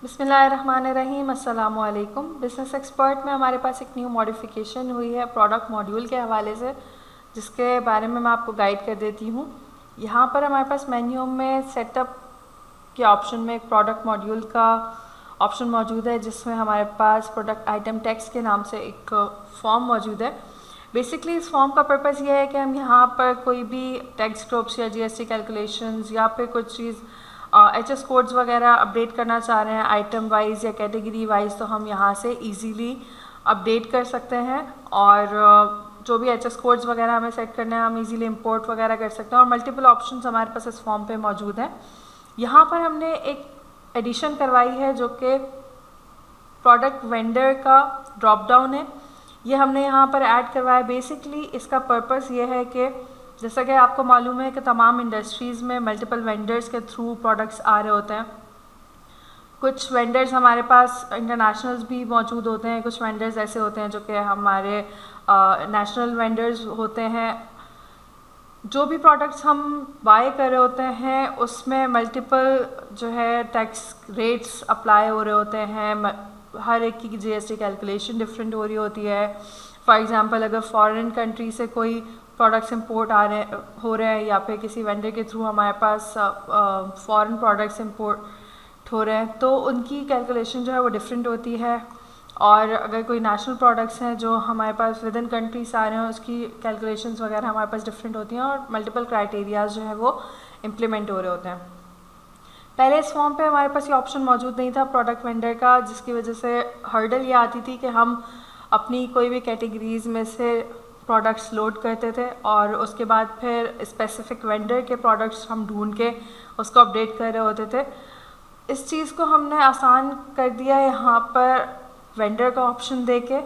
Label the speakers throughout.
Speaker 1: बिस्मिल्लाहिर्रहमानिर्रहीम, अस्सलामु अलैकुम। बिज़नेस एक्सपर्ट में हमारे पास एक न्यू मॉडिफिकेशन हुई है प्रोडक्ट मॉड्यूल के हवाले से, जिसके बारे में मैं आपको गाइड कर देती हूँ। यहाँ पर हमारे पास मेन्यू में सेटअप के ऑप्शन में एक प्रोडक्ट मॉड्यूल का ऑप्शन मौजूद है, जिसमें हमारे पास प्रोडक्ट आइटम टेक्स्ट के नाम से एक फॉर्म मौजूद है। बेसिकली इस फॉर्म का पर्पज़ ये है कि हम यहाँ पर कोई भी टैक्स ग्रुप्स या जीएसटी कैलकुलेशंस या फिर कुछ चीज़ एचएस कोड्स वगैरह अपडेट करना चाह रहे हैं आइटम वाइज या कैटेगरी वाइज, तो हम यहाँ से इजीली अपडेट कर सकते हैं। और जो भी एचएस कोड्स वगैरह हमें सेट करने हैं, हम इजीली इंपोर्ट वगैरह कर सकते हैं। और मल्टीपल ऑप्शंस हमारे पास इस फॉर्म पे मौजूद हैं। यहाँ पर हमने एक एडिशन करवाई है जो कि प्रोडक्ट वेंडर का ड्रॉप डाउन है, ये हमने यहाँ पर ऐड करवाया। बेसिकली इसका पर्पस ये है कि जैसा कि आपको मालूम है कि तमाम इंडस्ट्रीज़ में मल्टीपल वेंडर्स के थ्रू प्रोडक्ट्स आ रहे होते हैं। कुछ वेंडर्स हमारे पास इंटरनेशनल्स भी मौजूद होते हैं, कुछ वेंडर्स ऐसे होते हैं जो कि हमारे नेशनल वेंडर्स होते हैं। जो भी प्रोडक्ट्स हम बाय कर रहे होते हैं उसमें मल्टीपल जो है टैक्स रेट्स अप्लाई हो रहे होते हैं। हर एक की जीएसटी कैलकुलेशन डिफरेंट हो रही होती है। फॉर एग्जांपल अगर फॉरेन कंट्री से कोई प्रोडक्ट्स इंपोर्ट हो रहे हैं या फिर किसी वेंडर के थ्रू हमारे पास फॉरेन प्रोडक्ट्स इंपोर्ट हो रहे हैं, तो उनकी कैलकुलेशन जो है वो डिफरेंट होती है। और अगर कोई नेशनल प्रोडक्ट्स हैं जो हमारे पास विद इन कंट्री से आ रहे हैं, उसकी कैलकुलेशंस वगैरह हमारे पास डिफरेंट होती हैं और मल्टीपल क्राइटेरियाज जो है वो इम्प्लीमेंट हो रहे होते हैं। पहले इस फॉर्म पे हमारे पास ये ऑप्शन मौजूद नहीं था प्रोडक्ट वेंडर का, जिसकी वजह से हर्डल ये आती थी कि हम अपनी कोई भी कैटेगरीज़ में से प्रोडक्ट्स लोड करते थे और उसके बाद फिर स्पेसिफिक वेंडर के प्रोडक्ट्स हम ढूंढ के उसको अपडेट कर रहे होते थे। इस चीज़ को हमने आसान कर दिया यहाँ पर वेंडर का ऑप्शन देके।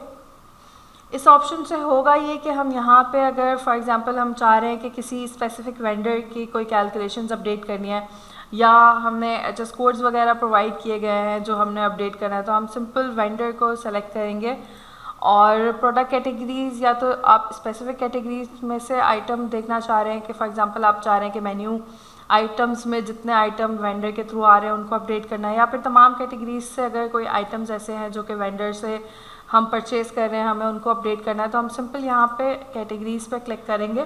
Speaker 1: इस ऑप्शन से होगा ये कि हम यहाँ पे अगर फॉर एग्जांपल हम चाह रहे हैं कि किसी स्पेसिफिक वेंडर की कोई कैलकुलेशंस अपडेट करनी है या हमने एचएस कोड्स वगैरह प्रोवाइड किए गए हैं जो हमने अपडेट करना है, तो हम सिंपल वेंडर को सेलेक्ट करेंगे और प्रोडक्ट कैटेगरीज़ या तो आप स्पेसिफिक कैटेगरीज में से आइटम देखना चाह रहे हैं कि फॉर एग्जांपल आप चाह रहे हैं कि मेन्यू आइटम्स में जितने आइटम वेंडर के थ्रू आ रहे हैं उनको अपडेट करना है, या फिर तमाम कैटेगरीज से अगर कोई आइटम्स ऐसे हैं जो कि वेंडर से हम परचेज़ कर रहे हैं, हमें उनको अपडेट करना है, तो हम सिंपल यहाँ पे कैटेगरीज पे क्लिक करेंगे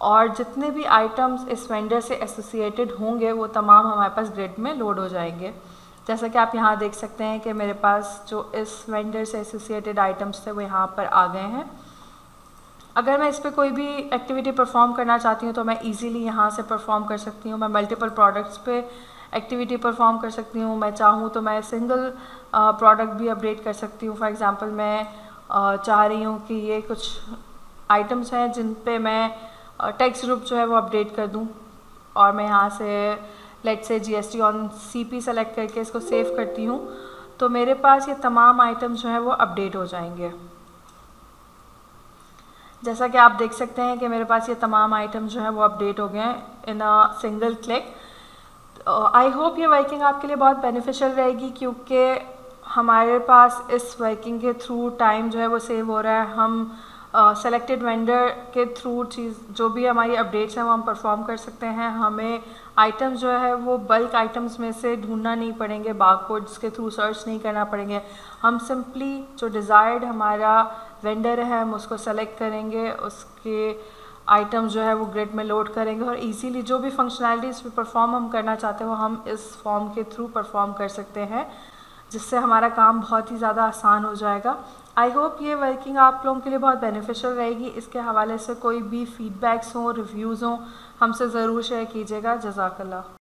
Speaker 1: और जितने भी आइटम्स इस वेंडर से एसोसिएटेड होंगे वो तमाम हमारे पास ग्रिड में लोड हो जाएंगे। जैसा कि आप यहाँ देख सकते हैं कि मेरे पास जो इस वेंडर से एसोसिएटेड आइटम्स थे वो यहाँ पर आ गए हैं। अगर मैं इस पर कोई भी एक्टिविटी परफॉर्म करना चाहती हूँ तो मैं इजीली यहाँ से परफॉर्म कर सकती हूँ। मैं मल्टीपल प्रोडक्ट्स पे एक्टिविटी परफॉर्म कर सकती हूँ। मैं चाहूँ तो मैं सिंगल प्रोडक्ट भी अपडेट कर सकती हूँ। फॉर एग्जांपल मैं चाह रही हूँ कि ये कुछ आइटम्स हैं जिन पे मैं टैक्स ग्रुप जो है वो अपडेट कर दूँ, और मैं यहाँ से let's say GST on CP select करके इसको सेव करती हूँ, तो मेरे पास ये तमाम आइटम्स जो है वो अपडेट हो जाएंगे। जैसा कि आप देख सकते हैं कि मेरे पास ये तमाम आइटम जो है वो अपडेट हो गए हैं in a single click. I hope ये वर्किंग आपके लिए बहुत बेनिफिशियल रहेगी, क्योंकि हमारे पास इस वर्किंग के थ्रू टाइम जो है वो सेव हो रहा है। हम सेलेक्टेड वेंडर के थ्रू चीज़ जो भी हमारी अपडेट्स हैं वो हम परफॉर्म कर सकते हैं। हमें आइटम्स जो है वो बल्क आइटम्स में से ढूंढना नहीं पड़ेंगे, बारकोड्स के थ्रू सर्च नहीं करना पड़ेंगे। हम सिंपली जो डिज़ायर्ड हमारा वेंडर है हम उसको सेलेक्ट करेंगे, उसके आइटम जो है वो ग्रिड में लोड करेंगे और इजीली जो भी फंक्शनैलिटीज़ परफॉर्म हम करना चाहते हैं वो हम इस फॉर्म के थ्रू परफॉर्म कर सकते हैं, जिससे हमारा काम बहुत ही ज़्यादा आसान हो जाएगा। आई होप ये वर्किंग आप लोगों के लिए बहुत बेनिफिशियल रहेगी। इसके हवाले से कोई भी फीडबैक्स हों, रिव्यूज़ हों, हमसे ज़रूर शेयर कीजिएगा। जज़ाकल्लाह।